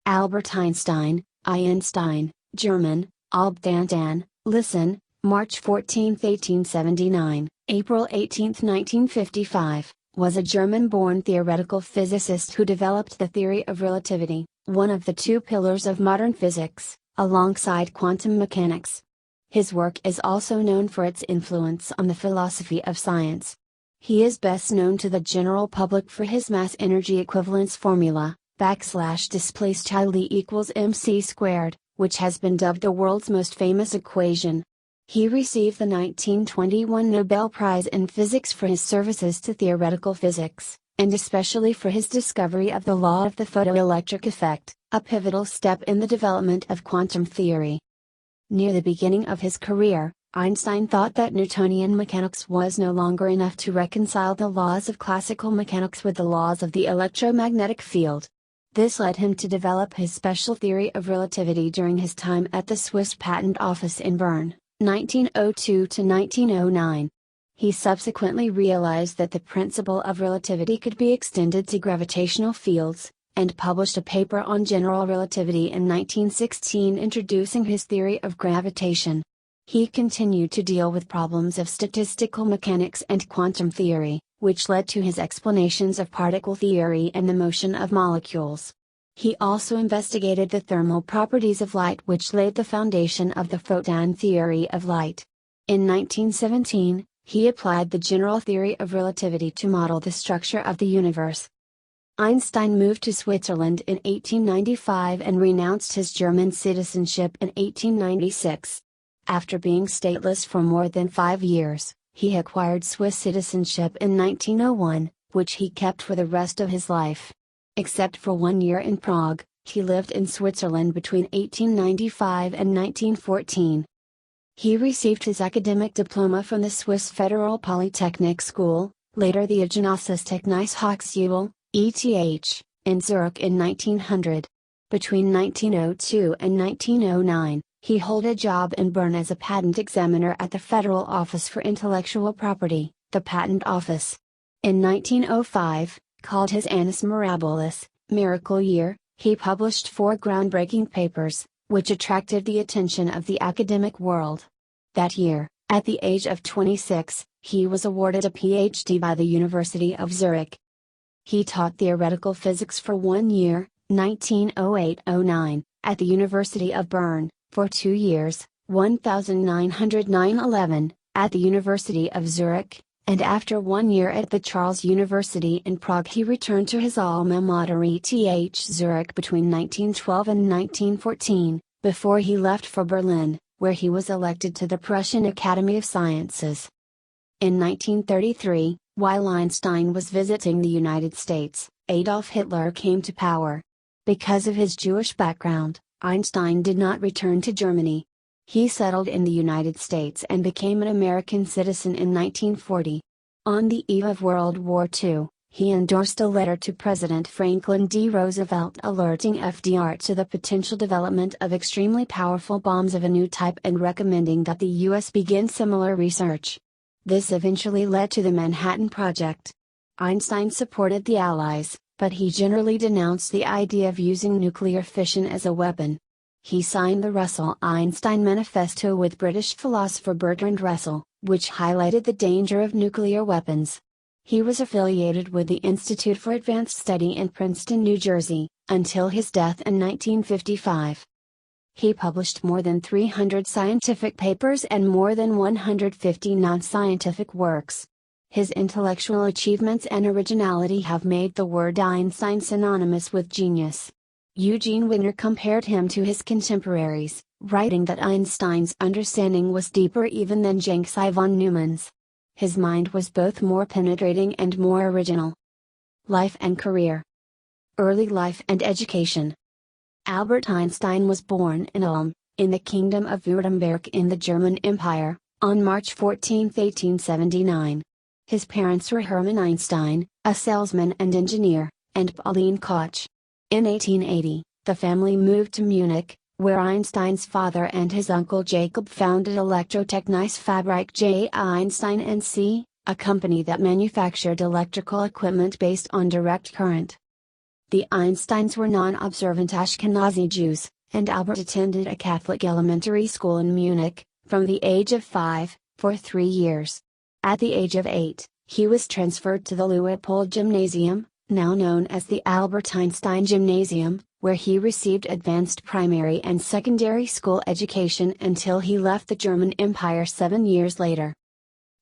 Albert Einstein, Einstein, German, Albdandan, listen, March 14, 1879, April 18, 1955, was a German-born theoretical physicist who developed the theory of relativity, one of the two pillars of modern physics, alongside quantum mechanics. His work is also known for its influence on the philosophy of science. He is best known to the general public for his mass-energy equivalence formula, \displaystyle E equals mc squared, which has been dubbed the world's most famous equation. He received the 1921 Nobel Prize in Physics for his services to theoretical physics, and especially for his discovery of the law of the photoelectric effect, a pivotal step in the development of quantum theory. Near the beginning of his career, Einstein thought that Newtonian mechanics was no longer enough to reconcile the laws of classical mechanics with the laws of the electromagnetic field. This led him to develop his special theory of relativity during his time at the Swiss Patent Office in Bern, 1902 to 1909. He subsequently realized that the principle of relativity could be extended to gravitational fields, and published a paper on general relativity in 1916 introducing his theory of gravitation. He continued to deal with problems of statistical mechanics and quantum theory, which led to his explanations of particle theory and the motion of molecules. He also investigated the thermal properties of light, which laid the foundation of the photon theory of light. In 1917, he applied the general theory of relativity to model the structure of the universe. Einstein moved to Switzerland in 1895 and renounced his German citizenship in 1896. After being stateless for more than 5 years, he acquired Swiss citizenship in 1901, which he kept for the rest of his life. Except for 1 year in Prague, he lived in Switzerland between 1895 and 1914. He received his academic diploma from the Swiss Federal Polytechnic School, later the Genossenschaftliche Hochschule, ETH, in Zurich in 1900. Between 1902 and 1909, he held a job in Bern as a patent examiner at the Federal Office for Intellectual Property, the Patent Office. In 1905, called his Annus Mirabilis, Miracle Year, he published 4 groundbreaking papers, which attracted the attention of the academic world. That year, at the age of 26, he was awarded a PhD by the University of Zurich. He taught theoretical physics for 1 year, 1908-09, at the University of Bern, for 2 years, 1909-11, at the University of Zurich, and after 1 year at the Charles University in Prague he returned to his alma mater ETH Zurich between 1912 and 1914, before he left for Berlin, where he was elected to the Prussian Academy of Sciences. In 1933, while Einstein was visiting the United States, Adolf Hitler came to power. Because of his Jewish background, Einstein did not return to Germany. He settled in the United States and became an American citizen in 1940. On the eve of World War II, he endorsed a letter to President Franklin D. Roosevelt alerting FDR to the potential development of extremely powerful bombs of a new type and recommending that the U.S. begin similar research. This eventually led to the Manhattan Project. Einstein supported the Allies, but he generally denounced the idea of using nuclear fission as a weapon. He signed the Russell-Einstein Manifesto with British philosopher Bertrand Russell, which highlighted the danger of nuclear weapons. He was affiliated with the Institute for Advanced Study in Princeton, New Jersey, until his death in 1955. He published more than 300 scientific papers and more than 150 non-scientific works. His intellectual achievements and originality have made the word Einstein synonymous with genius. Eugene Wigner compared him to his contemporaries, writing that Einstein's understanding was deeper even than Janczai von Neumann's. His mind was both more penetrating and more original. Life and career. Early life and education. Albert Einstein was born in Ulm, in the Kingdom of Württemberg in the German Empire, on March 14, 1879. His parents were Hermann Einstein, a salesman and engineer, and Pauline Koch. In 1880, the family moved to Munich, where Einstein's father and his uncle Jacob founded Elektrotechnische Fabrik J. Einstein NC, a company that manufactured electrical equipment based on direct current. The Einsteins were non-observant Ashkenazi Jews, and Albert attended a Catholic elementary school in Munich, from the age of 5, for 3 years. At the age of 8, he was transferred to the Luitpold Gymnasium, now known as the Albert Einstein Gymnasium, where he received advanced primary and secondary school education until he left the German Empire 7 years later.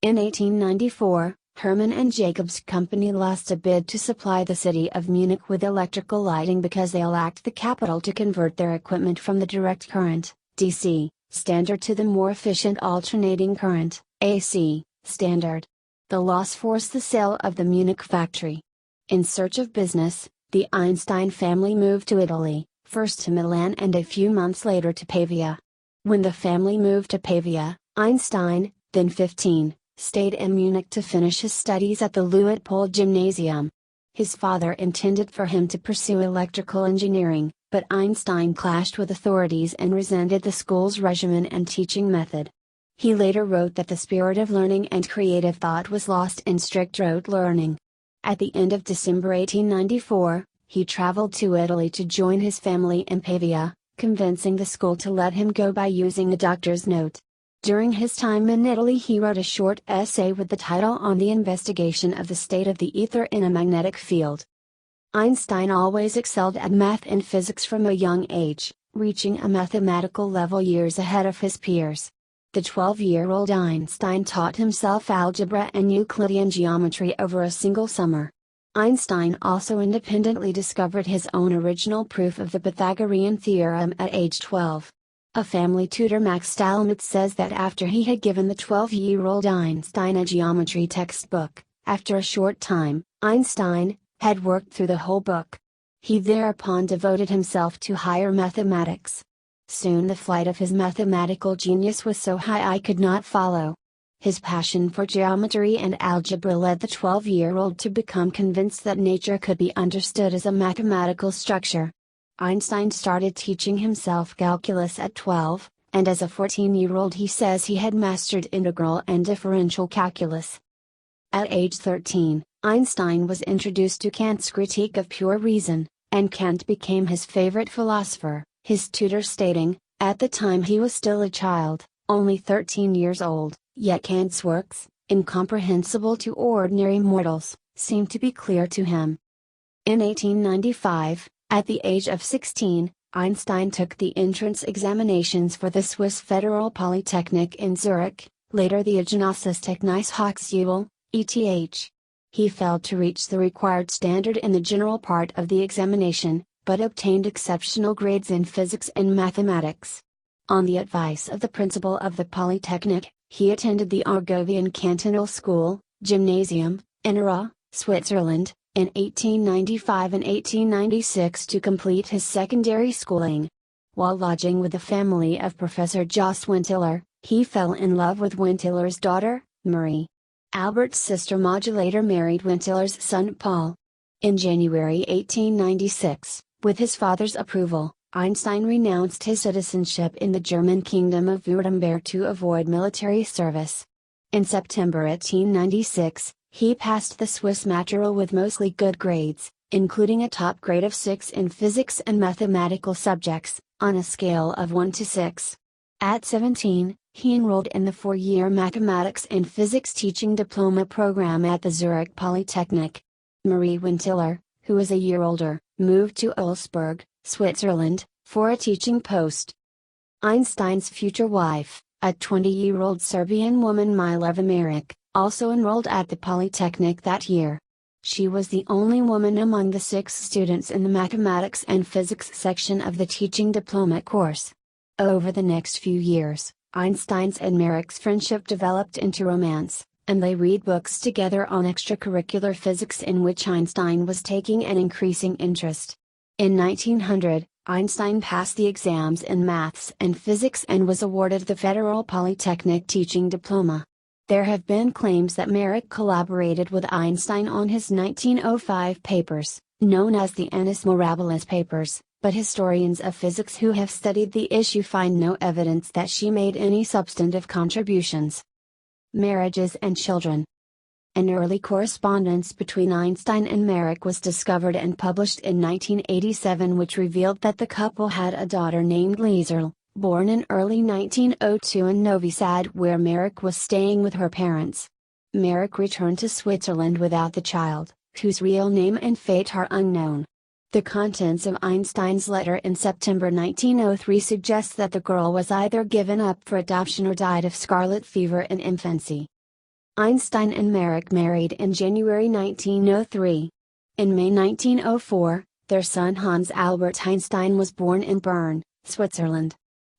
In 1894, Hermann and Jacobs Company lost a bid to supply the city of Munich with electrical lighting because they lacked the capital to convert their equipment from the direct current, DC, standard to the more efficient alternating current, AC, standard. The loss forced the sale of the Munich factory. In search of business, the Einstein family moved to Italy, first to Milan and a few months later to Pavia. When the family moved to Pavia, Einstein, then 15, stayed in Munich to finish his studies at the Luitpold Gymnasium. His father intended for him to pursue electrical engineering, but Einstein clashed with authorities and resented the school's regimen and teaching method. He later wrote that the spirit of learning and creative thought was lost in strict rote learning. At the end of December 1894, he traveled to Italy to join his family in Pavia, convincing the school to let him go by using a doctor's note. During his time in Italy he wrote a short essay with the title On the Investigation of the State of the Ether in a Magnetic Field. Einstein always excelled at math and physics from a young age, reaching a mathematical level years ahead of his peers. The 12-year-old Einstein taught himself algebra and Euclidean geometry over a single summer. Einstein also independently discovered his own original proof of the Pythagorean theorem at age 12. A family tutor Max Stallmuth says that after he had given the 12-year-old Einstein a geometry textbook, after a short time, Einstein had worked through the whole book. He thereupon devoted himself to higher mathematics. Soon the flight of his mathematical genius was so high I could not follow. His passion for geometry and algebra led the 12-year-old to become convinced that nature could be understood as a mathematical structure. Einstein started teaching himself calculus at 12, and as a 14-year-old he says he had mastered integral and differential calculus. At age 13, Einstein was introduced to Kant's critique of pure reason, and Kant became his favorite philosopher, his tutor stating, at the time he was still a child, only 13 years old, yet Kant's works, incomprehensible to ordinary mortals, seemed to be clear to him. In 1895, at the age of 16, Einstein took the entrance examinations for the Swiss Federal Polytechnic in Zurich, later the Genossenschaftliche Hochschule, ETH. He failed to reach the required standard in the general part of the examination, but obtained exceptional grades in physics and mathematics. On the advice of the principal of the Polytechnic, he attended the Argovian Cantonal School, Gymnasium, in Ura, Switzerland, in 1895 and 1896 to complete his secondary schooling. While lodging with the family of Professor Jos Wintiller, he fell in love with Wintiller's daughter, Marie. Albert's sister Maja later married Wintiller's son Paul. In January 1896, with his father's approval, Einstein renounced his citizenship in the German Kingdom of Württemberg to avoid military service. In September 1896, he passed the Swiss Matura with mostly good grades, including a top grade of 6 in physics and mathematical subjects, on a scale of 1 to 6. At 17, he enrolled in the 4-year mathematics and physics teaching diploma program at the Zurich Polytechnic. Marie Wintiller, who was a year older, moved to Ulsberg, Switzerland, for a teaching post. Einstein's future wife, a 20-year-old Serbian woman Mileva Maric, also enrolled at the Polytechnic that year. She was the only woman among the 6 students in the mathematics and physics section of the teaching diploma course. Over the next few years, Einstein's and Maric's friendship developed into romance, and they read books together on extracurricular physics in which Einstein was taking an increasing interest. In 1900, Einstein passed the exams in maths and physics and was awarded the Federal Polytechnic teaching diploma. There have been claims that Maric collaborated with Einstein on his 1905 papers, known as the Annus Mirabilis papers, but historians of physics who have studied the issue find no evidence that she made any substantive contributions. Marriages and children. An early correspondence between Einstein and Marek was discovered and published in 1987, which revealed that the couple had a daughter named Liesl, born in early 1902 in Novi Sad, where Marek was staying with her parents. Marek returned to Switzerland without the child, whose real name and fate are unknown. The contents of Einstein's letter in September 1903 suggests that the girl was either given up for adoption or died of scarlet fever in infancy. Einstein and Marek married in January 1903. In May 1904, their son Hans Albert Einstein was born in Bern, Switzerland.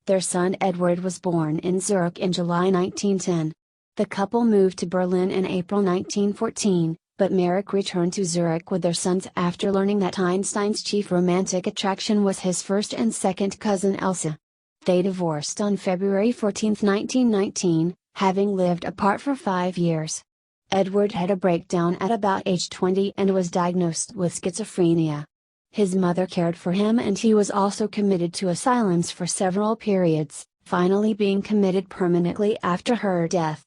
Their son Edward was born in Zurich in July 1910. The couple moved to Berlin in April 1914, but Marek returned to Zurich with their sons after learning that Einstein's chief romantic attraction was his first and second cousin Elsa. They divorced on February 14, 1919, having lived apart for 5 years. Edward had a breakdown at about age 20 and was diagnosed with schizophrenia. His mother cared for him, and he was also committed to asylums for several periods, finally being committed permanently after her death.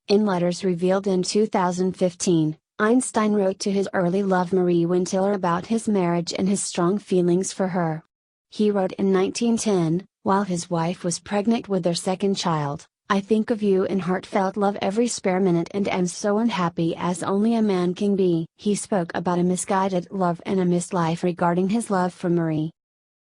In letters revealed in 2015, Einstein wrote to his early love Marie Wintiller about his marriage and his strong feelings for her. He wrote in 1910, while his wife was pregnant with their second child, "I think of you in heartfelt love every spare minute and am so unhappy as only a man can be." He spoke about a misguided love and a missed life regarding his love for Marie.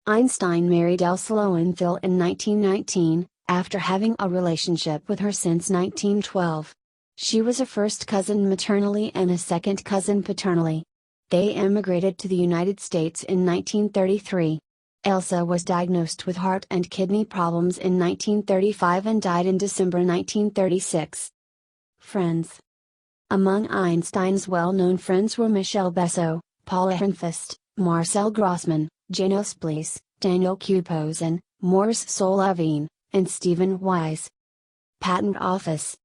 Einstein married Elsa Lowenthal in 1919, after having a relationship with her since 1912. She was a first cousin maternally and a second cousin paternally. They emigrated to the United States in 1933. Elsa was diagnosed with heart and kidney problems in 1935 and died in December 1936. Friends. Among Einstein's well-known friends were Michel Besso, Paul Ehrenfest, Marcel Grossman, Janos Blies, Daniel Kuposen, Maurice Solavine, and Stephen Wise. Patent Office.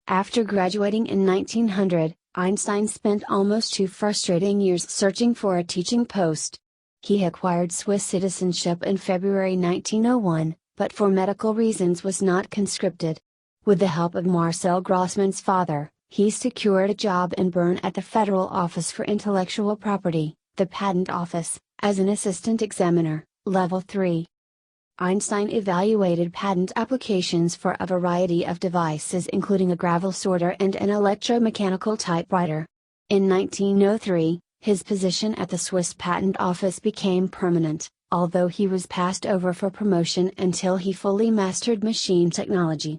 After graduating in 1900, Einstein spent almost 2 frustrating years searching for a teaching post. He acquired Swiss citizenship in February 1901, but for medical reasons was not conscripted. With the help of Marcel Grossman's father, he secured a job in Bern at the Federal Office for Intellectual Property, the Patent Office, as an assistant examiner, level 3. Einstein evaluated patent applications for a variety of devices, including a gravel sorter and an electromechanical typewriter. In 1903, his position at the Swiss Patent Office became permanent, although he was passed over for promotion until he fully mastered machine technology.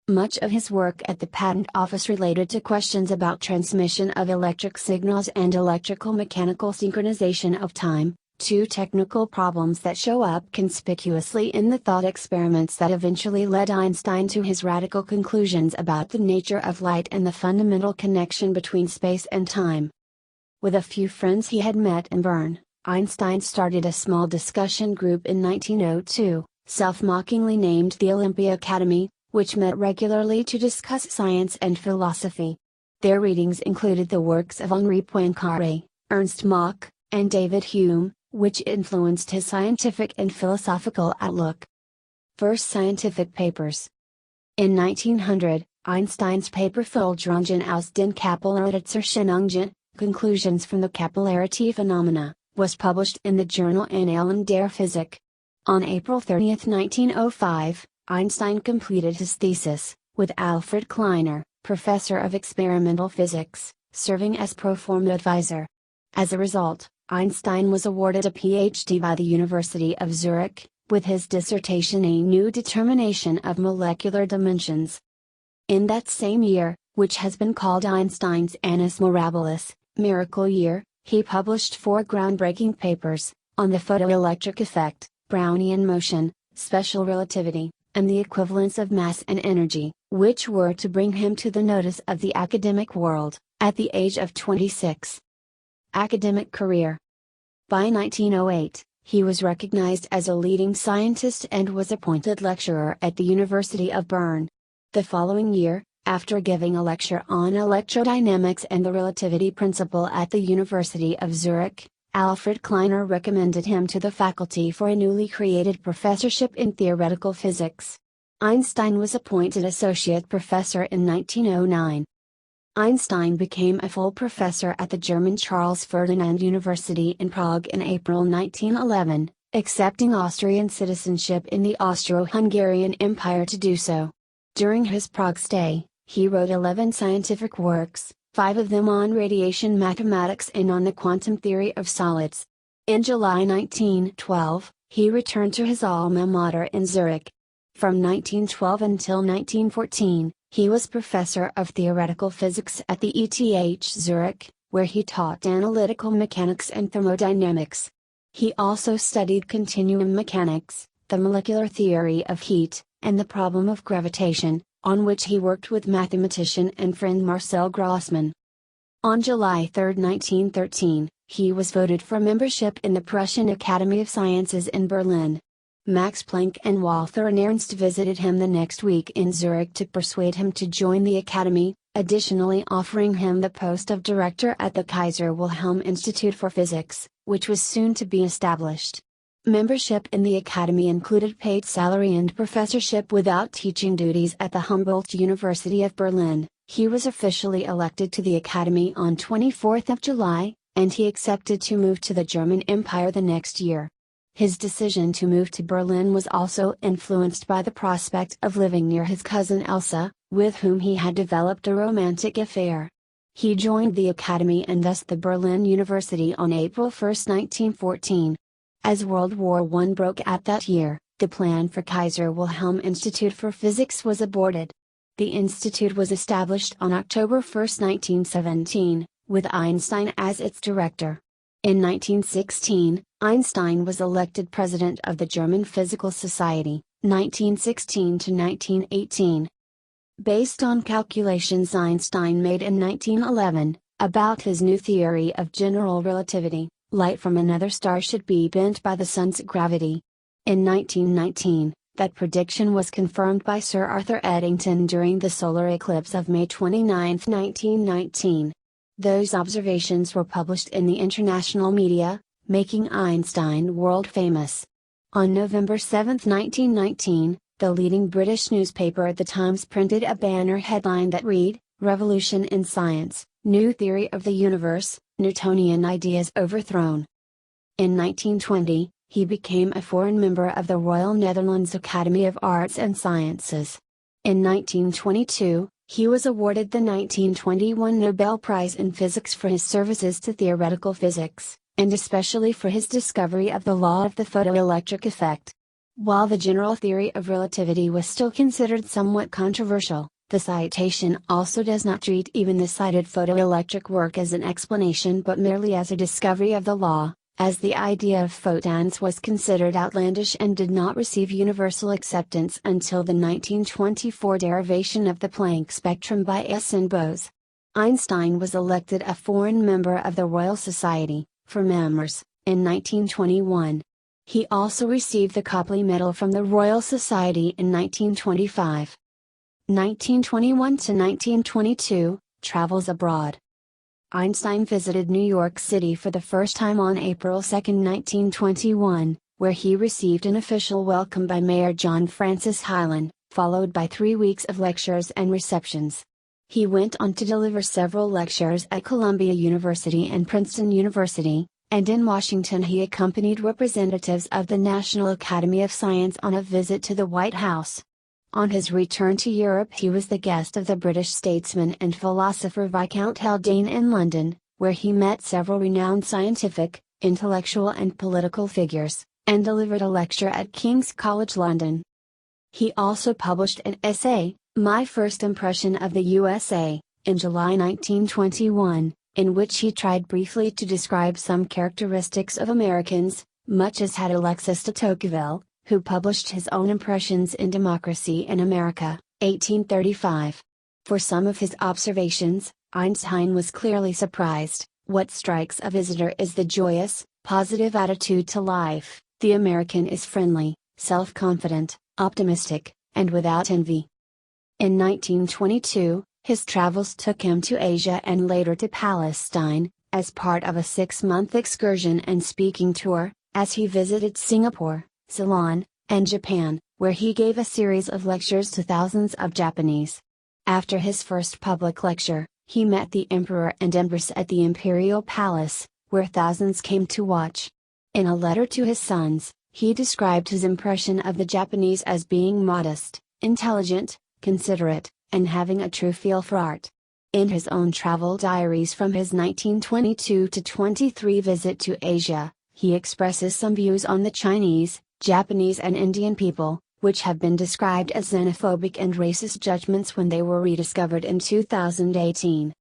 Much of his work at the Patent Office related to questions about transmission of electric signals and electrical-mechanical synchronization of time, 2 technical problems that show up conspicuously in the thought experiments that eventually led Einstein to his radical conclusions about the nature of light and the fundamental connection between space and time. With a few friends he had met in Bern, Einstein started a small discussion group in 1902, self-mockingly named the Olympia Academy, which met regularly to discuss science and philosophy. Their readings included the works of Henri Poincaré, Ernst Mach, and David Hume, which influenced his scientific and philosophical outlook. First scientific papers. In 1900, Einstein's paper Fulgerungen aus den Kapillartätserscheinungen, Conclusions from the Capillarity Phenomena, was published in the journal Annalen der Physik. On April 30, 1905, Einstein completed his thesis, with Alfred Kleiner, professor of experimental physics, serving as pro forma advisor. As a result, Einstein was awarded a PhD by the University of Zurich, with his dissertation A New Determination of Molecular Dimensions. In that same year, which has been called Einstein's Annus Mirabilis, Miracle Year, he published 4 groundbreaking papers, on the photoelectric effect, Brownian motion, special relativity, and the equivalence of mass and energy, which were to bring him to the notice of the academic world, at the age of 26. Academic career. By 1908, he was recognized as a leading scientist and was appointed lecturer at the University of Bern. The following year, after giving a lecture on electrodynamics and the relativity principle at the University of Zurich, Alfred Kleiner recommended him to the faculty for a newly created professorship in theoretical physics. Einstein was appointed associate professor in 1909. Einstein became a full professor at the German Charles Ferdinand University in Prague in April 1911, accepting Austrian citizenship in the Austro-Hungarian Empire to do so. During his Prague stay, he wrote 11 scientific works, 5 of them on radiation mathematics and on the quantum theory of solids. In July 1912, he returned to his alma mater in Zurich. From 1912 until 1914, he was professor of theoretical physics at the ETH Zurich, where he taught analytical mechanics and thermodynamics. He also studied continuum mechanics, the molecular theory of heat, and the problem of gravitation, on which he worked with mathematician and friend Marcel Grossmann. On July 3, 1913, he was voted for membership in the Prussian Academy of Sciences in Berlin. Max Planck and Walther Nernst visited him the next week in Zurich to persuade him to join the Academy, additionally offering him the post of director at the Kaiser Wilhelm Institute for Physics, which was soon to be established. Membership in the Academy included paid salary and professorship without teaching duties at the Humboldt University of Berlin. He was officially elected to the Academy on 24 July, and he accepted to move to the German Empire the next year. His decision to move to Berlin was also influenced by the prospect of living near his cousin Elsa, with whom he had developed a romantic affair. He joined the Academy and thus the Berlin University on April 1, 1914. As World War I broke out that year, the plan for Kaiser Wilhelm Institute for Physics was aborted. The institute was established on October 1, 1917, with Einstein as its director. In 1916, Einstein was elected president of the German Physical Society, 1916 to 1918. Based on calculations Einstein made in 1911, about his new theory of general relativity, light from another star should be bent by the sun's gravity. In 1919, that prediction was confirmed by Sir Arthur Eddington during the solar eclipse of May 29, 1919. Those observations were published in the international media, making Einstein world famous. On November 7, 1919, the leading British newspaper The Times printed a banner headline that read, "Revolution in Science, New Theory of the Universe, Newtonian Ideas Overthrown." In 1920, he became a foreign member of the Royal Netherlands Academy of Arts and Sciences. In 1922, he was awarded the 1921 Nobel Prize in Physics for his services to theoretical physics, and especially for his discovery of the law of the photoelectric effect. While the general theory of relativity was still considered somewhat controversial, the citation also does not treat even the cited photoelectric work as an explanation but merely as a discovery of the law, as the idea of photons was considered outlandish and did not receive universal acceptance until the 1924 derivation of the Planck spectrum by S. N. Bose. Einstein was elected a foreign member of the Royal Society, for Memoirs, in 1921. He also received the Copley Medal from the Royal Society in 1925. 1921 to 1922, Travels abroad. Einstein visited New York City for the first time on April 2, 1921, where he received an official welcome by Mayor John Francis Hylan, followed by 3 weeks of lectures and receptions. He went on to deliver several lectures at Columbia University and Princeton University, and in Washington he accompanied representatives of the National Academy of Science on a visit to the White House. On his return to Europe he was the guest of the British statesman and philosopher Viscount Haldane in London, where he met several renowned scientific, intellectual and political figures, and delivered a lecture at King's College London. He also published an essay, My First Impression of the USA, in July 1921, in which he tried briefly to describe some characteristics of Americans, much as had Alexis de Tocqueville, who published his own impressions in Democracy in America, 1835. For some of his observations, Einstein was clearly surprised. What strikes a visitor is the joyous, positive attitude to life. The American is friendly, self-confident, optimistic, and without envy. In 1922, his travels took him to Asia and later to Palestine, as part of a 6-month excursion and speaking tour, as he visited Singapore, Ceylon, and Japan, where he gave a series of lectures to thousands of Japanese. After his first public lecture, He met the Emperor and Empress at the Imperial Palace, where thousands came to watch. In a letter to his sons, he described his impression of the Japanese as being modest, intelligent, considerate, and having a true feel for art. In his own travel diaries from his 1922-23 visit to Asia, he expresses some views on the Chinese, Japanese and Indian people, which have been described as xenophobic and racist judgments when they were rediscovered in 2018.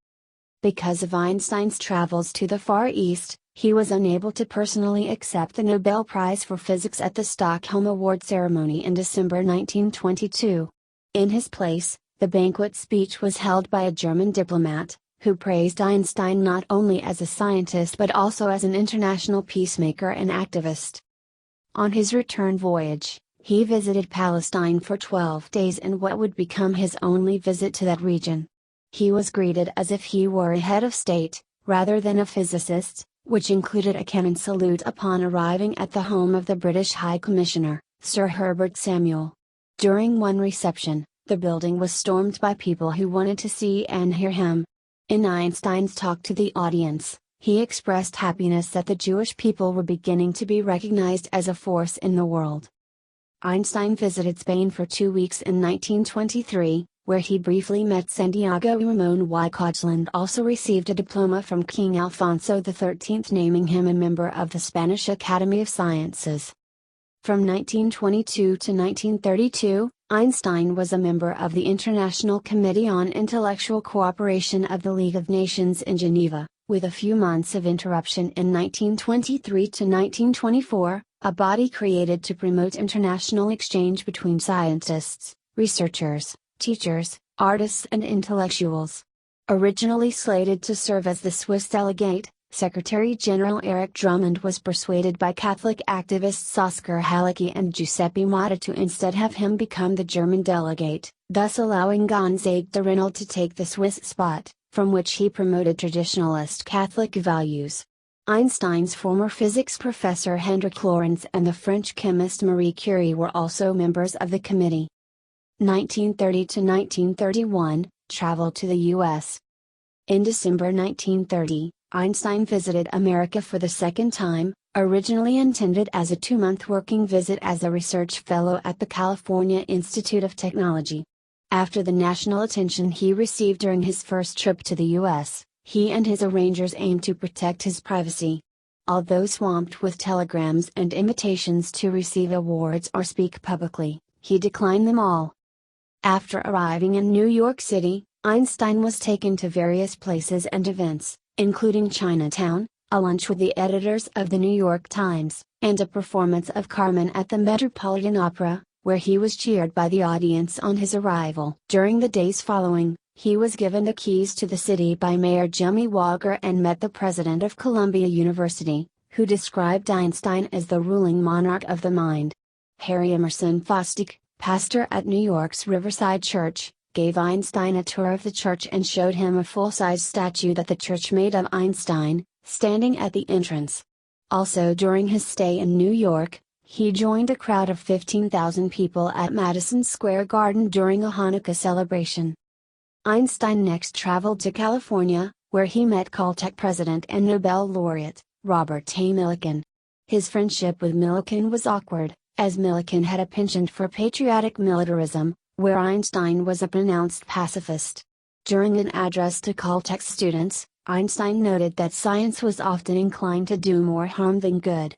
Because of Einstein's travels to the Far East, he was unable to personally accept the Nobel Prize for Physics at the Stockholm Award ceremony in December 1922. In his place, the banquet speech was held by a German diplomat, who praised Einstein not only as a scientist but also as an international peacemaker and activist. On his return voyage, he visited Palestine for 12 days in what would become his only visit to that region. He was greeted as if he were a head of state, rather than a physicist, which included a cannon salute upon arriving at the home of the British High Commissioner, Sir Herbert Samuel. During one reception, the building was stormed by people who wanted to see and hear him. In Einstein's talk to the audience, he expressed happiness that the Jewish people were beginning to be recognized as a force in the world. Einstein visited Spain for 2 weeks in 1923, where he briefly met Santiago Ramón y Cajal and also received a diploma from King Alfonso XIII naming him a member of the Spanish Academy of Sciences. From 1922 to 1932, Einstein was a member of the International Committee on Intellectual Cooperation of the League of Nations in Geneva, with a few months of interruption in 1923 to 1924, a body created to promote international exchange between scientists, researchers, teachers, artists and intellectuals. Originally slated to serve as the Swiss delegate, Secretary General Erich Drummond was persuaded by Catholic activists Oskar Halicki and Giuseppe Motta to instead have him become the German delegate, thus allowing Gonzague de Reynold to take the Swiss spot, from which he promoted traditionalist Catholic values. Einstein's former physics professor Hendrik Lorentz and the French chemist Marie Curie were also members of the committee. 1930 to 1931, travel to the U.S. In December 1930, Einstein visited America for the second time, originally intended as a 2-month working visit as a research fellow at the California Institute of Technology. After the national attention he received during his first trip to the U.S., he and his arrangers aimed to protect his privacy. Although swamped with telegrams and invitations to receive awards or speak publicly, he declined them all. After arriving in New York City, Einstein was taken to various places and events, including Chinatown, a lunch with the editors of the New York Times, and a performance of Carmen at the Metropolitan Opera, where he was cheered by the audience on his arrival. During the days following, he was given the keys to the city by Mayor Jimmy Walker and met the president of Columbia University, who described Einstein as the ruling monarch of the mind. Harry Emerson Fosdick, pastor at New York's Riverside Church, gave Einstein a tour of the church and showed him a full-size statue that the church made of Einstein, standing at the entrance. Also during his stay in New York, he joined a crowd of 15,000 people at Madison Square Garden during a Hanukkah celebration. Einstein next traveled to California, where he met Caltech president and Nobel laureate, Robert A. Millikan. His friendship with Millikan was awkward, as Millikan had a penchant for patriotic militarism, where Einstein was a pronounced pacifist. During an address to Caltech students, Einstein noted that science was often inclined to do more harm than good.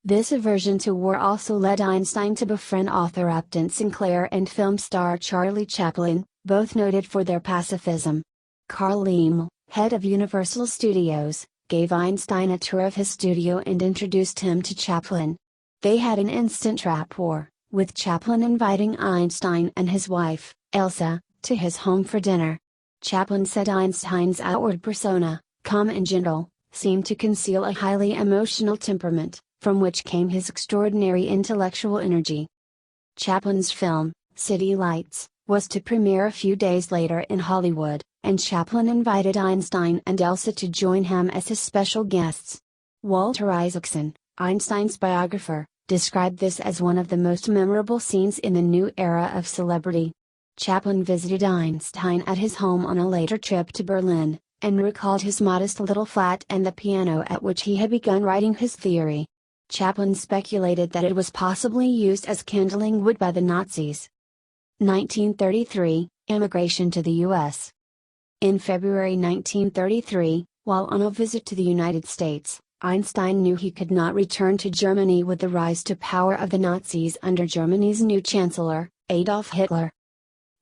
This aversion to war also led Einstein to befriend author Upton Sinclair and film star Charlie Chaplin, both noted for their pacifism. Carl Laemmle, head of Universal Studios, gave Einstein a tour of his studio and introduced him to Chaplin. They had an instant rapport, with Chaplin inviting Einstein and his wife, Elsa, to his home for dinner. Chaplin said Einstein's outward persona, calm and gentle, seemed to conceal a highly emotional temperament, from which came his extraordinary intellectual energy. Chaplin's film, City Lights, was to premiere a few days later in Hollywood, and Chaplin invited Einstein and Elsa to join him as his special guests. Walter Isaacson, Einstein's biographer, described this as one of the most memorable scenes in the new era of celebrity. Chaplin visited Einstein at his home on a later trip to Berlin, and recalled his modest little flat and the piano at which he had begun writing his theory. Chaplin speculated that it was possibly used as kindling wood by the Nazis. 1933, Immigration to the U.S. In February 1933, while on a visit to the United States, Einstein knew he could not return to Germany with the rise to power of the Nazis under Germany's new Chancellor, Adolf Hitler.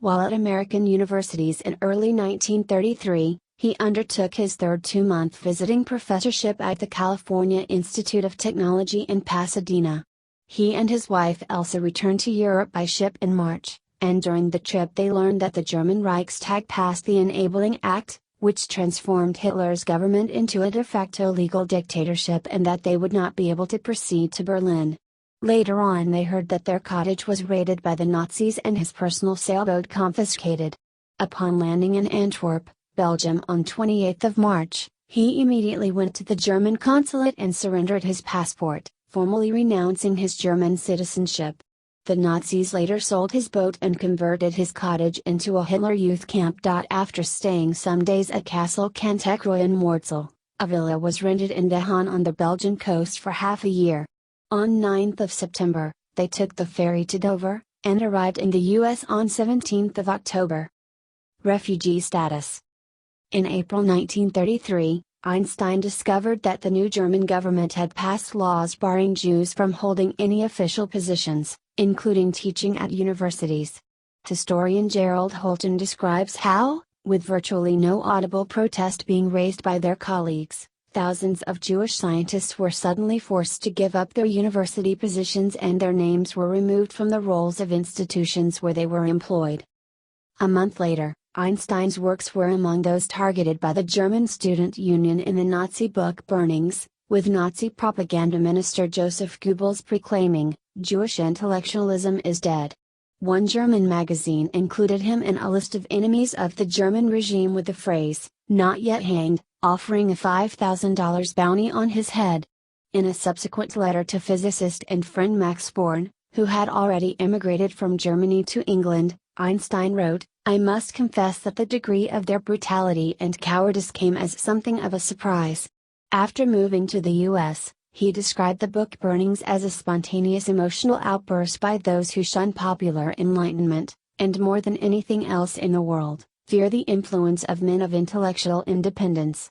While at American universities in early 1933, he undertook his third two-month visiting professorship at the California Institute of Technology in Pasadena. He and his wife Elsa returned to Europe by ship in March, and during the trip they learned that the German Reichstag passed the Enabling Act, which transformed Hitler's government into a de facto legal dictatorship, and that they would not be able to proceed to Berlin. Later on they heard that their cottage was raided by the Nazis and his personal sailboat confiscated. Upon landing in Antwerp, Belgium on 28 March, he immediately went to the German consulate and surrendered his passport, formally renouncing his German citizenship. The Nazis later sold his boat and converted his cottage into a Hitler youth camp. After staying some days at Castle Cantecroy in Mortsel, a villa was rented in The Hague on the Belgian coast for half a year. On 9 September, they took the ferry to Dover, and arrived in the U.S. on 17 October. Refugee status. In April 1933, Einstein discovered that the new German government had passed laws barring Jews from holding any official positions, including teaching at universities. Historian Gerald Holton describes how, with virtually no audible protest being raised by their colleagues, thousands of Jewish scientists were suddenly forced to give up their university positions and their names were removed from the rolls of institutions where they were employed. A month later, Einstein's works were among those targeted by the German Student Union in the Nazi book burnings, with Nazi propaganda minister Joseph Goebbels proclaiming, "Jewish intellectualism is dead." One German magazine included him in a list of enemies of the German regime with the phrase, "not yet hanged," offering a $5,000 bounty on his head. In a subsequent letter to physicist and friend Max Born, who had already immigrated from Germany to England, Einstein wrote, "I must confess that the degree of their brutality and cowardice came as something of a surprise." After moving to the U.S., he described the book burnings as a spontaneous emotional outburst by those who shun popular enlightenment, and more than anything else in the world, fear the influence of men of intellectual independence.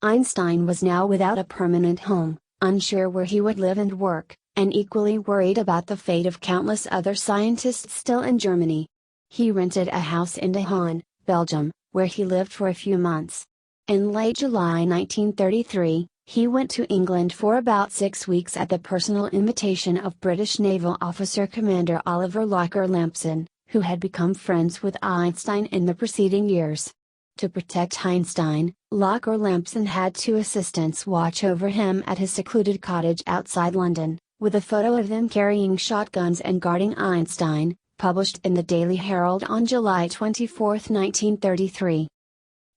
Einstein was now without a permanent home, unsure where he would live and work, and equally worried about the fate of countless other scientists still in Germany. He rented a house in The Hague, Belgium, where he lived for a few months. In late July 1933, he went to England for about 6 weeks at the personal invitation of British naval officer Commander Oliver Locker Lampson, who had become friends with Einstein in the preceding years. To protect Einstein, Locker Lampson had 2 assistants watch over him at his secluded cottage outside London, with a photo of them carrying shotguns and guarding Einstein, published in the Daily Herald on July 24, 1933.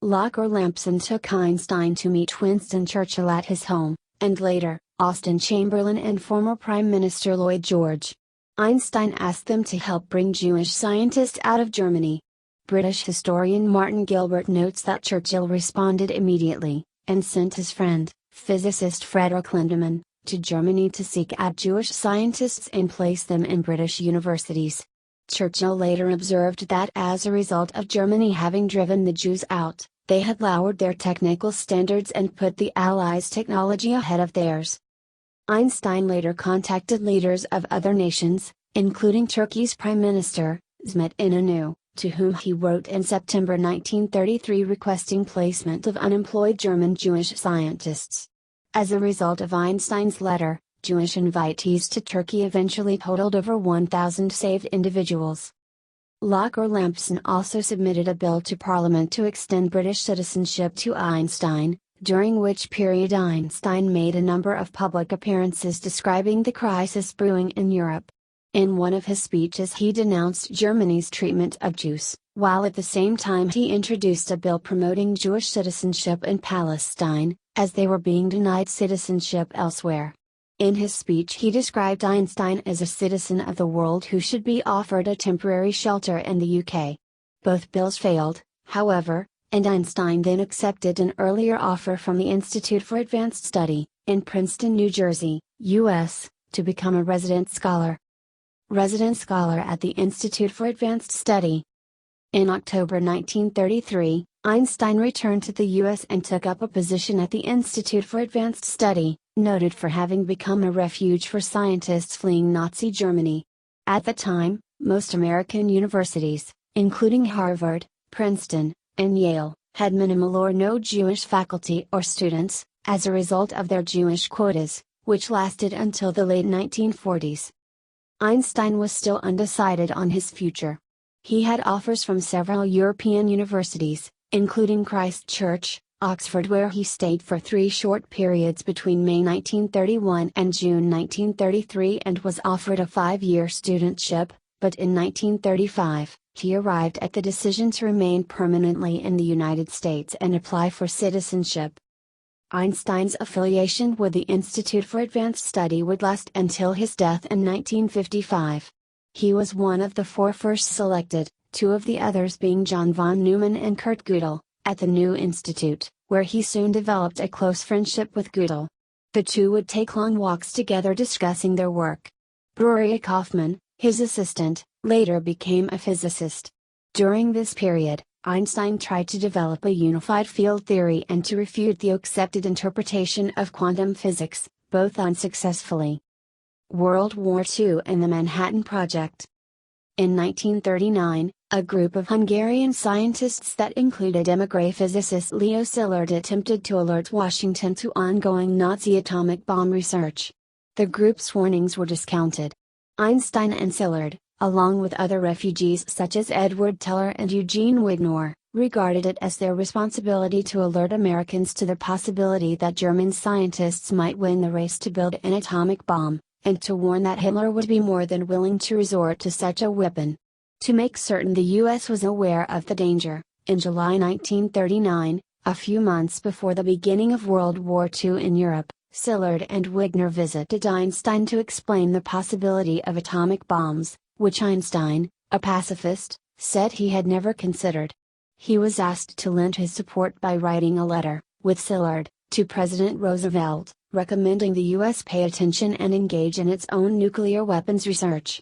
Locker Lampson took Einstein to meet Winston Churchill at his home, and later, Austen Chamberlain and former Prime Minister Lloyd George. Einstein asked them to help bring Jewish scientists out of Germany. British historian Martin Gilbert notes that Churchill responded immediately, and sent his friend, physicist Frederick Lindemann, to Germany to seek out Jewish scientists and place them in British universities. Churchill later observed that as a result of Germany having driven the Jews out, they had lowered their technical standards and put the Allies' technology ahead of theirs. Einstein later contacted leaders of other nations, including Turkey's Prime Minister, İsmet İnönü, to whom he wrote in September 1933 requesting placement of unemployed German Jewish scientists. As a result of Einstein's letter, Jewish invitees to Turkey eventually totaled over 1,000 saved individuals. Locker Lampson also submitted a bill to Parliament to extend British citizenship to Einstein, during which period Einstein made a number of public appearances describing the crisis brewing in Europe. In one of his speeches he denounced Germany's treatment of Jews, while at the same time he introduced a bill promoting Jewish citizenship in Palestine, as they were being denied citizenship elsewhere. In his speech, he described Einstein as a citizen of the world who should be offered a temporary shelter in the UK. Both bills failed, however, and Einstein then accepted an earlier offer from the Institute for Advanced Study, in Princeton, New Jersey, U.S., to become a resident scholar. Resident scholar at the Institute for Advanced Study. In October 1933, Einstein returned to the U.S. and took up a position at the Institute for Advanced Study, noted for having become a refuge for scientists fleeing Nazi Germany. At the time, most American universities, including Harvard, Princeton, and Yale, had minimal or no Jewish faculty or students, as a result of their Jewish quotas, which lasted until the late 1940s. Einstein was still undecided on his future. He had offers from several European universities, including Christ Church, Oxford, where he stayed for 3 short periods between May 1931 and June 1933, and was offered a 5-year studentship, but in 1935, he arrived at the decision to remain permanently in the United States and apply for citizenship. Einstein's affiliation with the Institute for Advanced Study would last until his death in 1955. He was one of the 4 first selected, 2 of the others being John von Neumann and Kurt Gödel, at the new institute, where he soon developed a close friendship with Gödel. The 2 would take long walks together discussing their work. Breuer Kaufmann, his assistant, later became a physicist. During this period, Einstein tried to develop a unified field theory and to refute the accepted interpretation of quantum physics, both unsuccessfully. World War II and the Manhattan Project. In 1939, a group of Hungarian scientists that included émigré physicist Leo Szilard attempted to alert Washington to ongoing Nazi atomic bomb research. The group's warnings were discounted. Einstein and Szilard, along with other refugees such as Edward Teller and Eugene Wigmore, regarded it as their responsibility to alert Americans to the possibility that German scientists might win the race to build an atomic bomb, and to warn that Hitler would be more than willing to resort to such a weapon. To make certain the U.S. was aware of the danger, in July 1939, a few months before the beginning of World War II in Europe, Szilard and Wigmore visited Einstein to explain the possibility of atomic bombs, which Einstein, a pacifist, said he had never considered. He was asked to lend his support by writing a letter, with Szilard, to President Roosevelt, recommending the U.S. pay attention and engage in its own nuclear weapons research.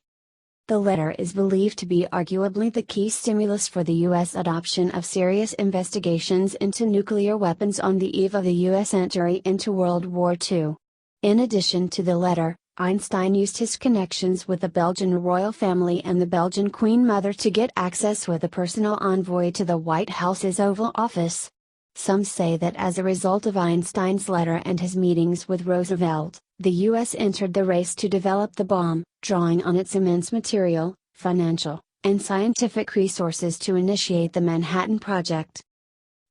The letter is believed to be arguably the key stimulus for the U.S. adoption of serious investigations into nuclear weapons on the eve of the U.S. entry into World War II. In addition to the letter, Einstein used his connections with the Belgian royal family and the Belgian Queen Mother to get access with a personal envoy to the White House's Oval Office. Some say that as a result of Einstein's letter and his meetings with Roosevelt, the U.S. entered the race to develop the bomb, drawing on its immense material, financial, and scientific resources to initiate the Manhattan Project.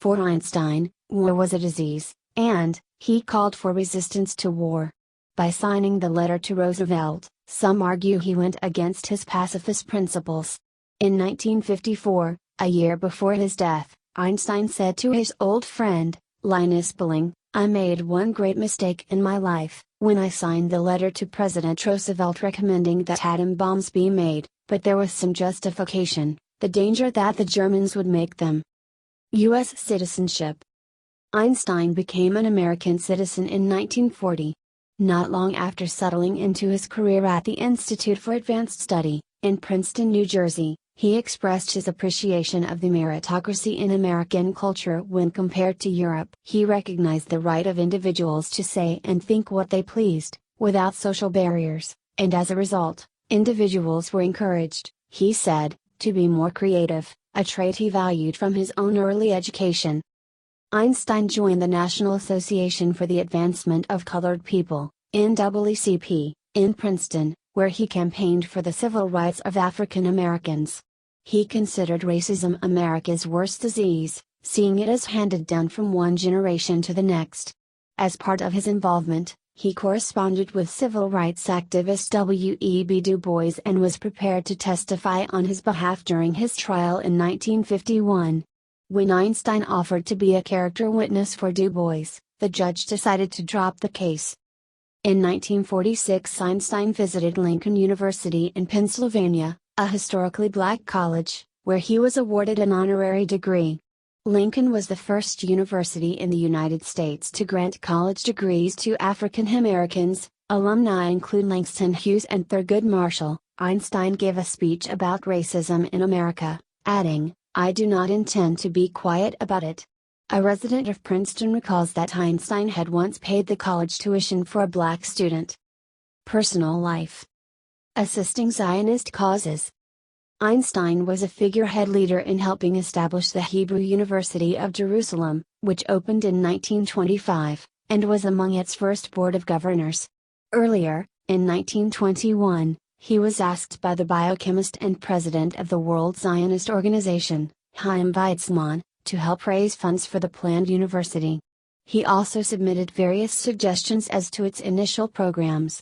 For Einstein, war was a disease, and he called for resistance to war. By signing the letter to Roosevelt, some argue he went against his pacifist principles. In 1954, a year before his death, Einstein said to his old friend, Linus Pauling, "I made one great mistake in my life, when I signed the letter to President Roosevelt recommending that atom bombs be made, but there was some justification, the danger that the Germans would make them." U.S. citizenship. Einstein became an American citizen in 1940. Not long after settling into his career at the Institute for Advanced Study, in Princeton, New Jersey, he expressed his appreciation of the meritocracy in American culture when compared to Europe. He recognized the right of individuals to say and think what they pleased, without social barriers, and as a result, individuals were encouraged, he said, to be more creative, a trait he valued from his own early education. Einstein joined the National Association for the Advancement of Colored People, NAACP, in Princeton, where he campaigned for the civil rights of African Americans. He considered racism America's worst disease, seeing it as handed down from one generation to the next. As part of his involvement, he corresponded with civil rights activist W.E.B. Du Bois and was prepared to testify on his behalf during his trial in 1951. When Einstein offered to be a character witness for Du Bois, the judge decided to drop the case. In 1946, Einstein visited Lincoln University in Pennsylvania, a historically black college, where he was awarded an honorary degree. Lincoln was the first university in the United States to grant college degrees to African Americans. Alumni include Langston Hughes and Thurgood Marshall. Einstein gave a speech about racism in America, adding, "I do not intend to be quiet about it." A resident of Princeton recalls that Einstein had once paid the college tuition for a black student. Personal life. Assisting Zionist causes. Einstein was a figurehead leader in helping establish the Hebrew University of Jerusalem, which opened in 1925, and was among its first board of governors. Earlier, in 1921, he was asked by the biochemist and president of the World Zionist Organization, Chaim Weizmann, to help raise funds for the planned university. He also submitted various suggestions as to its initial programs.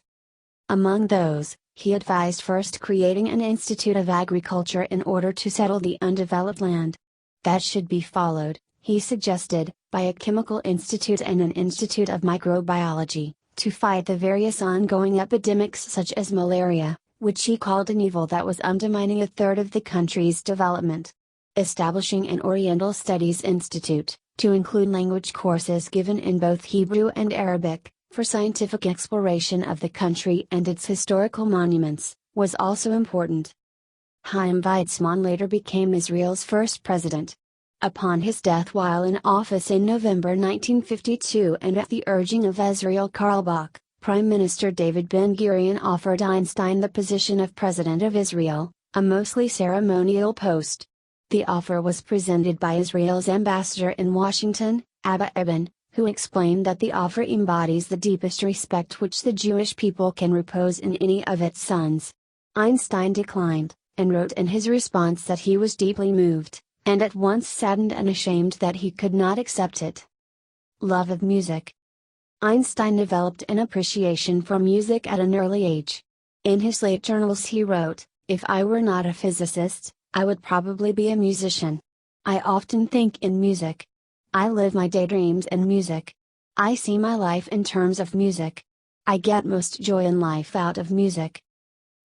Among those, he advised first creating an Institute of Agriculture in order to settle the undeveloped land. That should be followed, he suggested, by a chemical institute and an institute of microbiology, to fight the various ongoing epidemics such as malaria, which he called an evil that was undermining a third of the country's development. Establishing an Oriental Studies Institute, to include language courses given in both Hebrew and Arabic, for scientific exploration of the country and its historical monuments, was also important. Chaim Weizmann later became Israel's first president. Upon his death while in office in November 1952 and at the urging of Israel Carlebach, Prime Minister David Ben-Gurion offered Einstein the position of President of Israel, a mostly ceremonial post. The offer was presented by Israel's ambassador in Washington, Abba Eban, who explained that the offer embodies the deepest respect which the Jewish people can repose in any of its sons. Einstein declined, and wrote in his response that he was deeply moved, and at once saddened and ashamed that he could not accept it. Love of music. Einstein developed an appreciation for music at an early age. In his late journals he wrote, "If I were not a physicist, I would probably be a musician. I often think in music. I live my daydreams in music. I see my life in terms of music. I get most joy in life out of music."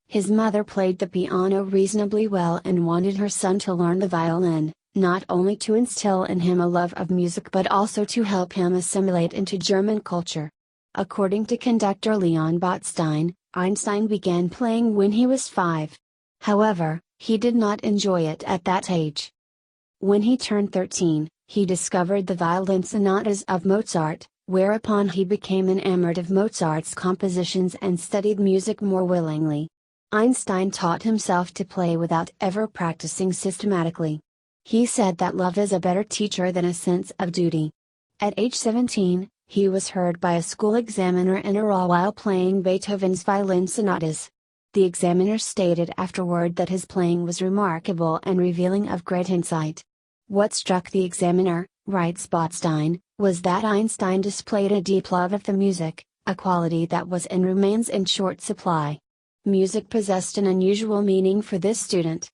His mother played the piano reasonably well and wanted her son to learn the violin, not only to instill in him a love of music but also to help him assimilate into German culture. According to conductor Leon Botstein, Einstein began playing when he was 5. However, he did not enjoy it at that age. When he turned 13, he discovered the violin sonatas of Mozart, whereupon he became enamored of Mozart's compositions and studied music more willingly. Einstein taught himself to play without ever practicing systematically. He said that love is a better teacher than a sense of duty. At age 17, he was heard by a school examiner in Iran while playing Beethoven's violin sonatas. The examiner stated afterward that his playing was remarkable and revealing of great insight. What struck the examiner, writes Botstein, was that Einstein displayed a deep love of the music, a quality that was and remains in short supply. Music possessed an unusual meaning for this student.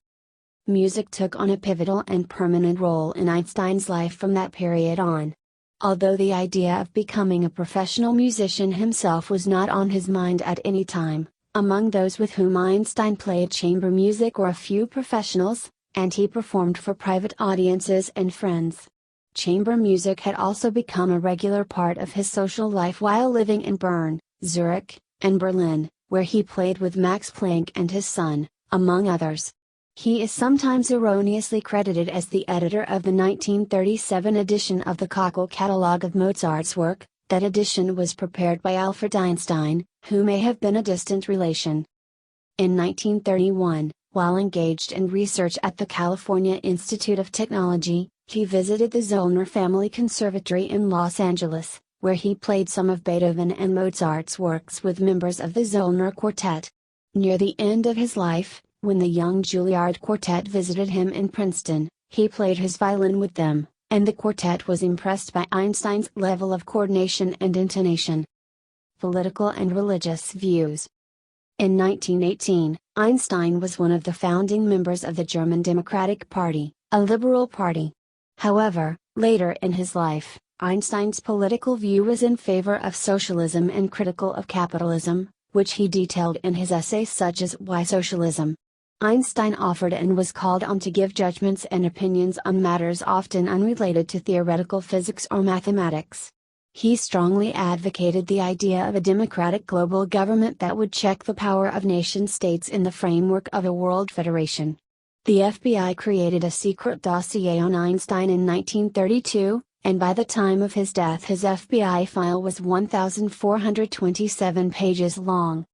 Music took on a pivotal and permanent role in Einstein's life from that period on. Although the idea of becoming a professional musician himself was not on his mind at any time, among those with whom Einstein played chamber music were a few professionals, and he performed for private audiences and friends. Chamber music had also become a regular part of his social life while living in Bern, Zurich, and Berlin, where he played with Max Planck and his son, among others. He is sometimes erroneously credited as the editor of the 1937 edition of the Köchel Catalogue of Mozart's work. That edition was prepared by Alfred Einstein, who may have been a distant relation. In 1931, while engaged in research at the California Institute of Technology, he visited the Zollner Family Conservatory in Los Angeles, where he played some of Beethoven and Mozart's works with members of the Zollner Quartet. Near the end of his life, when the young Juilliard Quartet visited him in Princeton, he played his violin with them, and the quartet was impressed by Einstein's level of coordination and intonation. Political and religious views. In 1918, Einstein was one of the founding members of the German Democratic Party, a liberal party. However, later in his life, Einstein's political view was in favor of socialism and critical of capitalism, which he detailed in his essays such as Why Socialism? Einstein offered and was called on to give judgments and opinions on matters often unrelated to theoretical physics or mathematics. He strongly advocated the idea of a democratic global government that would check the power of nation-states in the framework of a world federation. The FBI created a secret dossier on Einstein in 1932, and by the time of his death his FBI file was 1,427 pages long.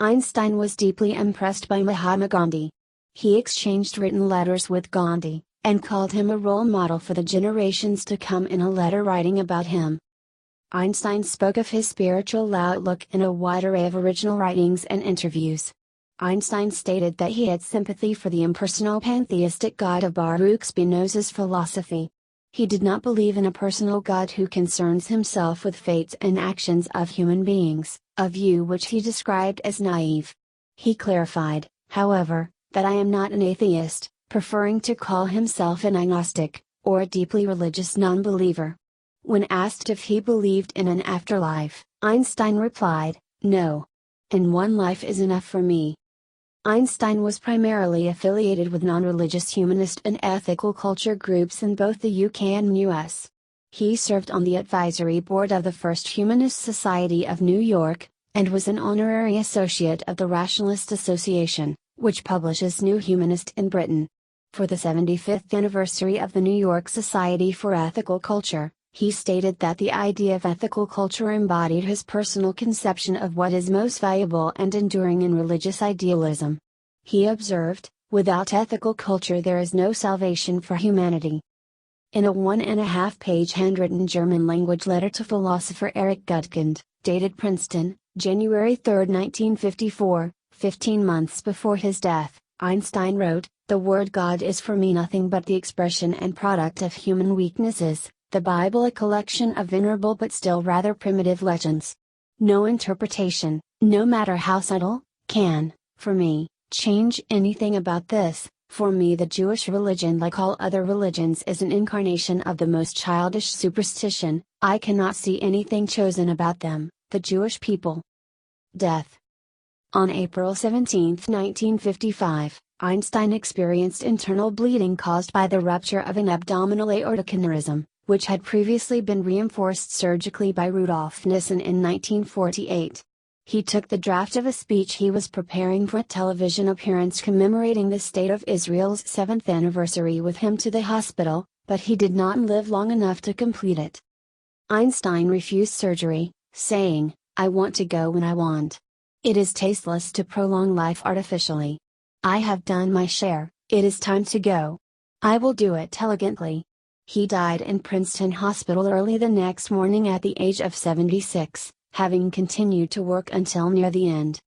Einstein was deeply impressed by Mahatma Gandhi. He exchanged written letters with Gandhi, and called him a role model for the generations to come in a letter writing about him. Einstein spoke of his spiritual outlook in a wide array of original writings and interviews. Einstein stated that he had sympathy for the impersonal pantheistic God of Baruch Spinoza's philosophy. He did not believe in a personal God who concerns himself with fates and actions of human beings, a view which he described as naive. He clarified, however, that I am not an atheist, preferring to call himself an agnostic, or a deeply religious non-believer. When asked if he believed in an afterlife, Einstein replied, "No. And one life is enough for me." Einstein was primarily affiliated with non-religious humanist and ethical culture groups in both the UK and US. He served on the advisory board of the First Humanist Society of New York, and was an honorary associate of the Rationalist Association, which publishes New Humanist in Britain. For the 75th anniversary of the New York Society for Ethical Culture, he stated that the idea of ethical culture embodied his personal conception of what is most valuable and enduring in religious idealism. He observed, "Without ethical culture there is no salvation for humanity." In a 1.5-page handwritten German-language letter to philosopher Erich Gutkind, dated Princeton, January 3, 1954, 15 months before his death, Einstein wrote, "The word God is for me nothing but the expression and product of human weaknesses, the Bible a collection of venerable but still rather primitive legends. No interpretation, no matter how subtle, can, for me, change anything about this. For me the Jewish religion like all other religions is an incarnation of the most childish superstition. I cannot see anything chosen about them, the Jewish people." Death. On April 17, 1955, Einstein experienced internal bleeding caused by the rupture of an abdominal aortic aneurysm, which had previously been reinforced surgically by Rudolf Nissen in 1948. He took the draft of a speech he was preparing for a television appearance commemorating the State of Israel's 7th anniversary with him to the hospital, but he did not live long enough to complete it. Einstein refused surgery, saying, "I want to go when I want. It is tasteless to prolong life artificially. I have done my share, it is time to go. I will do it elegantly." He died in Princeton Hospital early the next morning at the age of 76, having continued to work until near the end.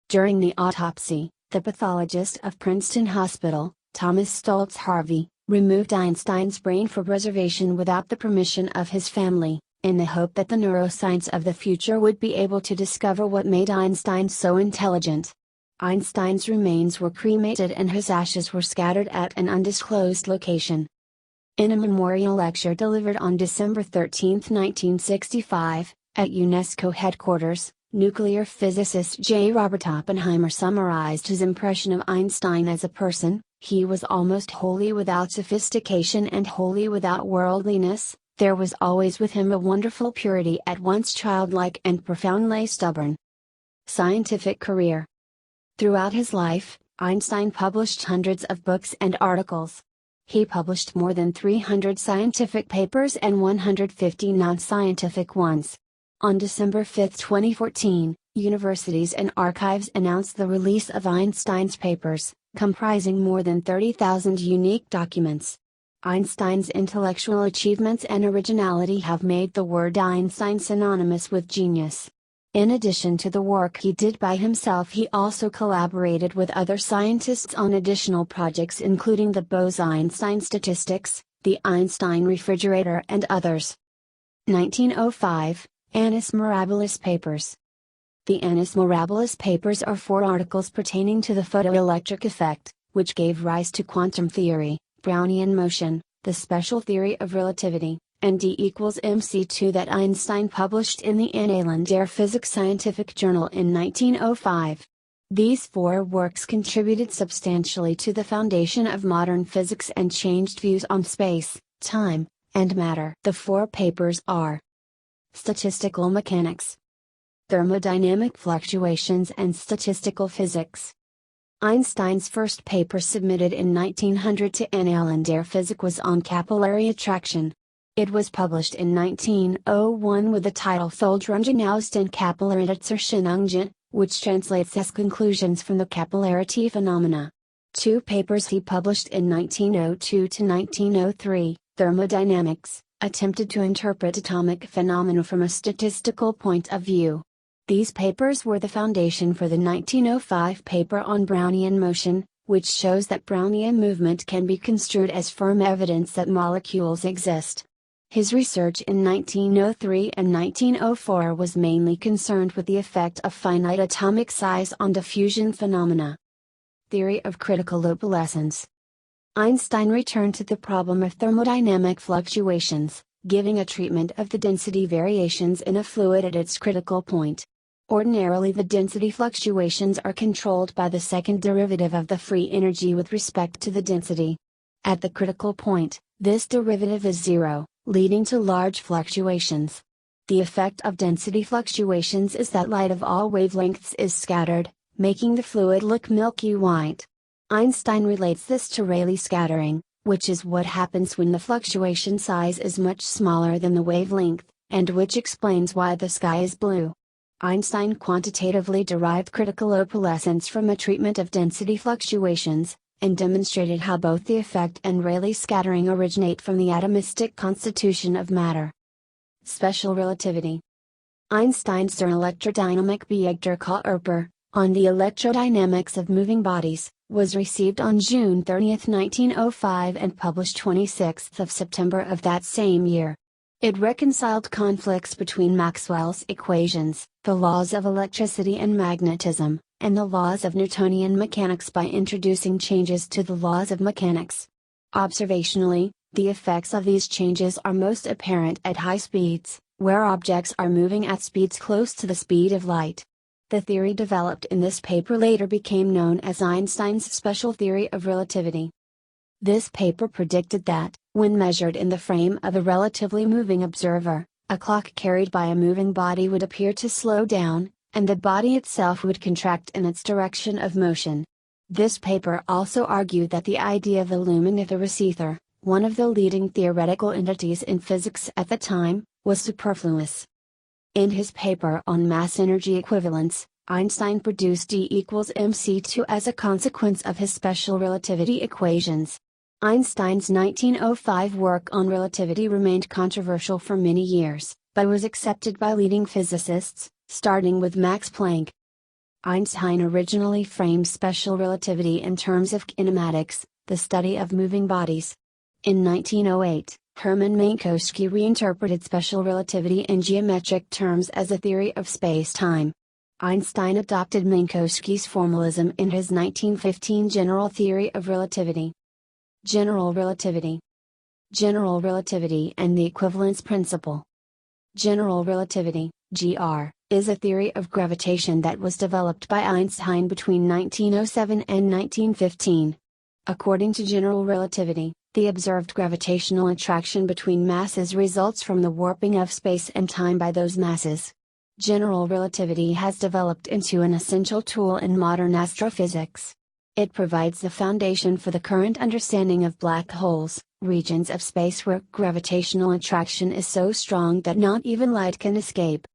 During the autopsy, the pathologist of Princeton Hospital, Thomas Stoltz Harvey, removed Einstein's brain for preservation without the permission of his family, in the hope that the neuroscience of the future would be able to discover what made Einstein so intelligent. Einstein's remains were cremated and his ashes were scattered at an undisclosed location. In a memorial lecture delivered on December 13, 1965, at UNESCO headquarters, nuclear physicist J. Robert Oppenheimer summarized his impression of Einstein as a person: "He was almost wholly without sophistication and wholly without worldliness. There was always with him a wonderful purity at once childlike and profoundly stubborn." Scientific career. Throughout his life, Einstein published hundreds of books and articles. He published more than 300 scientific papers and 150 non-scientific ones. On December 5, 2014, universities and archives announced the release of Einstein's papers, comprising more than 30,000 unique documents. Einstein's intellectual achievements and originality have made the word Einstein synonymous with genius. In addition to the work he did by himself, he also collaborated with other scientists on additional projects including the Bose-Einstein statistics, the Einstein refrigerator and others. 1905, Annus Mirabilis Papers. The Annus Mirabilis Papers are 4 articles pertaining to the photoelectric effect, which gave rise to quantum theory, Brownian motion, the special theory of relativity, and D equals mc2 that Einstein published in the Annalen der Physik Scientific Journal in 1905. These four works contributed substantially to the foundation of modern physics and changed views on space, time, and matter. The four papers are: Statistical Mechanics, Thermodynamic Fluctuations and Statistical Physics. Einstein's first paper submitted in 1900 to Annalen der Physik was on capillary attraction. It was published in 1901 with the title Folgerungen aus den Kapillaritätserscheinungen, which translates as Conclusions from the Capillarity Phenomena. Two papers he published in 1902 to 1903, Thermodynamics, attempted to interpret atomic phenomena from a statistical point of view. These papers were the foundation for the 1905 paper on Brownian motion, which shows that Brownian movement can be construed as firm evidence that molecules exist. His research in 1903 and 1904 was mainly concerned with the effect of finite atomic size on diffusion phenomena. Theory of critical opalescence. Einstein returned to the problem of thermodynamic fluctuations, giving a treatment of the density variations in a fluid at its critical point. Ordinarily, the density fluctuations are controlled by the second derivative of the free energy with respect to the density. At the critical point, this derivative is zero, leading to large fluctuations. The effect of density fluctuations is that light of all wavelengths is scattered, making the fluid look milky white. Einstein relates this to Rayleigh scattering, which is what happens when the fluctuation size is much smaller than the wavelength, and which explains why the sky is blue. Einstein quantitatively derived critical opalescence from a treatment of density fluctuations, and demonstrated how both the effect and Rayleigh scattering originate from the atomistic constitution of matter. Special relativity. Einstein's Der Elektrodynamik Beegterkörper, on the electrodynamics of moving bodies, was received on June 30, 1905 and published 26 September of that same year. It reconciled conflicts between Maxwell's equations, the laws of electricity and magnetism, and the laws of Newtonian mechanics by introducing changes to the laws of mechanics. Observationally, the effects of these changes are most apparent at high speeds, where objects are moving at speeds close to the speed of light. The theory developed in this paper later became known as Einstein's special theory of relativity. This paper predicted that, when measured in the frame of a relatively moving observer, a clock carried by a moving body would appear to slow down, and the body itself would contract in its direction of motion. This paper also argued that the idea of the luminiferous ether, one of the leading theoretical entities in physics at the time, was superfluous. In his paper on mass-energy equivalence, Einstein produced E equals mc2 as a consequence of his special relativity equations. Einstein's 1905 work on relativity remained controversial for many years, but was accepted by leading physicists, starting with Max Planck. Einstein originally framed special relativity in terms of kinematics, the study of moving bodies. In 1908, Hermann Minkowski reinterpreted special relativity in geometric terms as a theory of space-time. Einstein adopted Minkowski's formalism in his 1915 general theory of relativity. General relativity. General relativity and the equivalence principle. General relativity, GR, is a theory of gravitation that was developed by Einstein between 1907 and 1915. According to general relativity, the observed gravitational attraction between masses results from the warping of space and time by those masses. General relativity has developed into an essential tool in modern astrophysics. It provides the foundation for the current understanding of black holes, regions of space where gravitational attraction is so strong that not even light can escape.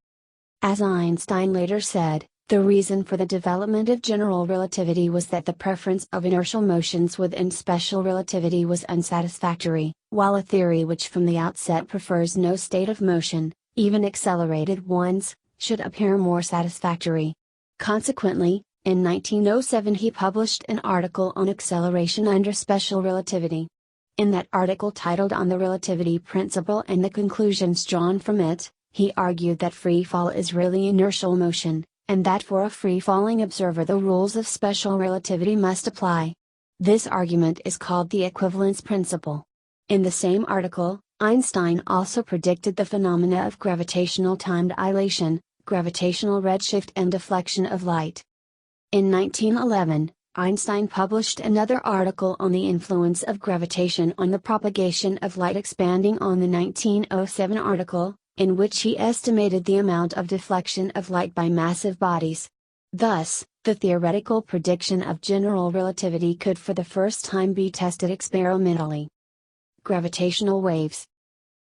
As Einstein later said, the reason for the development of general relativity was that the preference of inertial motions within special relativity was unsatisfactory, while a theory which from the outset prefers no state of motion, even accelerated ones, should appear more satisfactory. Consequently, in 1907 he published an article on acceleration under special relativity. In that article titled On the Relativity Principle and the Conclusions Drawn from It, he argued that free fall is really inertial motion, and that for a free-falling observer the rules of special relativity must apply. This argument is called the equivalence principle. In the same article, Einstein also predicted the phenomena of gravitational time dilation, gravitational redshift and deflection of light. In 1911, Einstein published another article on the influence of gravitation on the propagation of light, expanding on the 1907 article, in which he estimated the amount of deflection of light by massive bodies. Thus, the theoretical prediction of general relativity could for the first time be tested experimentally. Gravitational waves.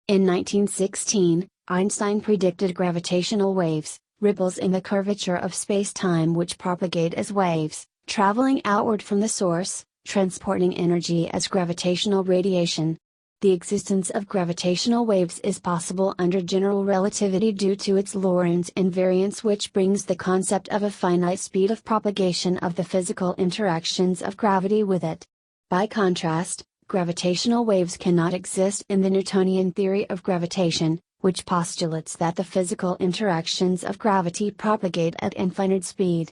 In 1916, Einstein predicted gravitational waves, ripples in the curvature of space-time which propagate as waves, traveling outward from the source, transporting energy as gravitational radiation. The existence of gravitational waves is possible under general relativity due to its Lorentz invariance, which brings the concept of a finite speed of propagation of the physical interactions of gravity with it. By contrast, gravitational waves cannot exist in the Newtonian theory of gravitation, which postulates that the physical interactions of gravity propagate at infinite speed.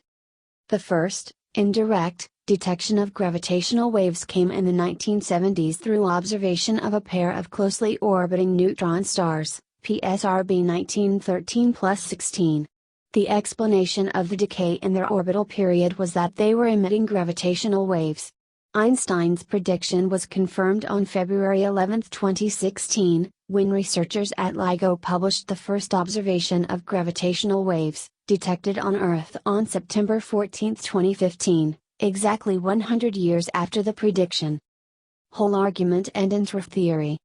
The first, indirect, detection of gravitational waves came in the 1970s through observation of a pair of closely orbiting neutron stars, PSRB 1913+16. The explanation of the decay in their orbital period was that they were emitting gravitational waves. Einstein's prediction was confirmed on February 11, 2016, when researchers at LIGO published the first observation of gravitational waves, detected on Earth on September 14, 2015, exactly 100 years after the prediction. Whole argument and intertheory.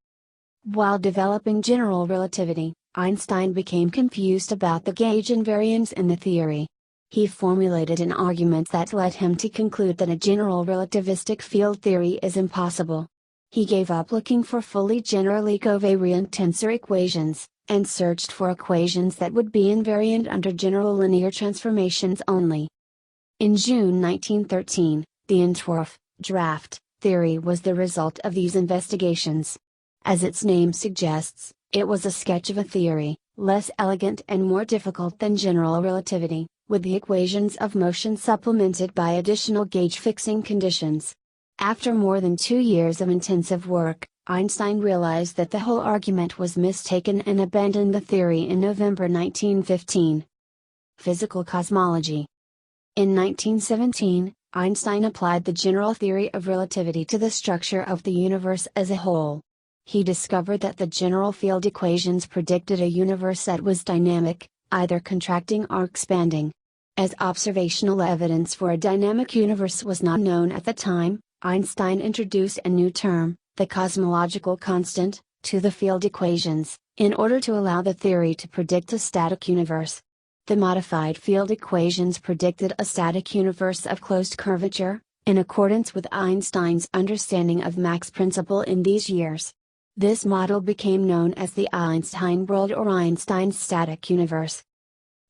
While developing general relativity, Einstein became confused about the gauge invariance in the theory. He formulated an argument that led him to conclude that a general relativistic field theory is impossible. He gave up looking for fully generally covariant tensor equations, and searched for equations that would be invariant under general linear transformations only. In June 1913, the Entwurf, draft, theory was the result of these investigations. As its name suggests, it was a sketch of a theory, less elegant and more difficult than general relativity, with the equations of motion supplemented by additional gauge-fixing conditions. After more than 2 years of intensive work, Einstein realized that the whole argument was mistaken and abandoned the theory in November 1915. Physical cosmology. In 1917, Einstein applied the general theory of relativity to the structure of the universe as a whole. He discovered that the general field equations predicted a universe that was dynamic, either contracting or expanding. As observational evidence for a dynamic universe was not known at the time, Einstein introduced a new term, the cosmological constant, to the field equations, in order to allow the theory to predict a static universe. The modified field equations predicted a static universe of closed curvature, in accordance with Einstein's understanding of Mach's principle in these years. This model became known as the Einstein world or Einstein's static universe.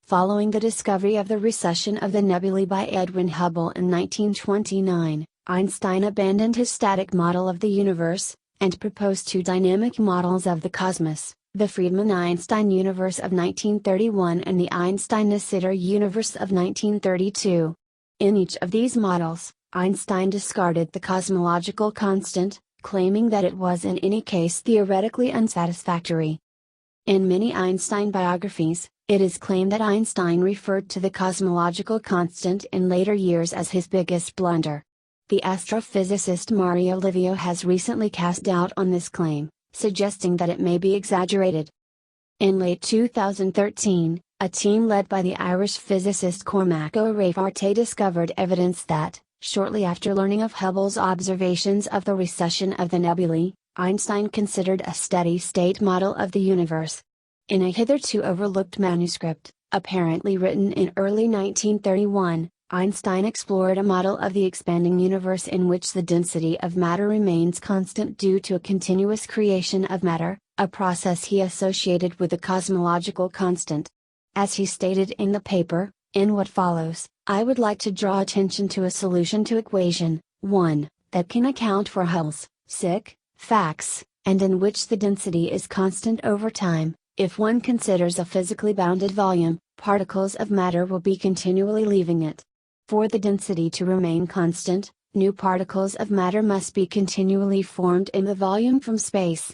Following the discovery of the recession of the nebulae by Edwin Hubble in 1929, Einstein abandoned his static model of the universe, and proposed two dynamic models of the cosmos, the Friedmann-Einstein universe of 1931 and the Einstein-de Sitter universe of 1932. In each of these models, Einstein discarded the cosmological constant, claiming that it was in any case theoretically unsatisfactory. In many Einstein biographies, it is claimed that Einstein referred to the cosmological constant in later years as his biggest blunder. The astrophysicist Mario Livio has recently cast doubt on this claim, suggesting that it may be exaggerated. In late 2013, a team led by the Irish physicist Cormac O'Rafarte discovered evidence that, shortly after learning of Hubble's observations of the recession of the nebulae, Einstein considered a steady-state model of the universe. In a hitherto overlooked manuscript, apparently written in early 1931, Einstein explored a model of the expanding universe in which the density of matter remains constant due to a continuous creation of matter, a process he associated with the cosmological constant. As he stated in the paper, in what follows, I would like to draw attention to a solution to equation 1, that can account for Hubble's facts, and in which the density is constant over time. If one considers a physically bounded volume, particles of matter will be continually leaving it. For the density to remain constant, new particles of matter must be continually formed in the volume from space,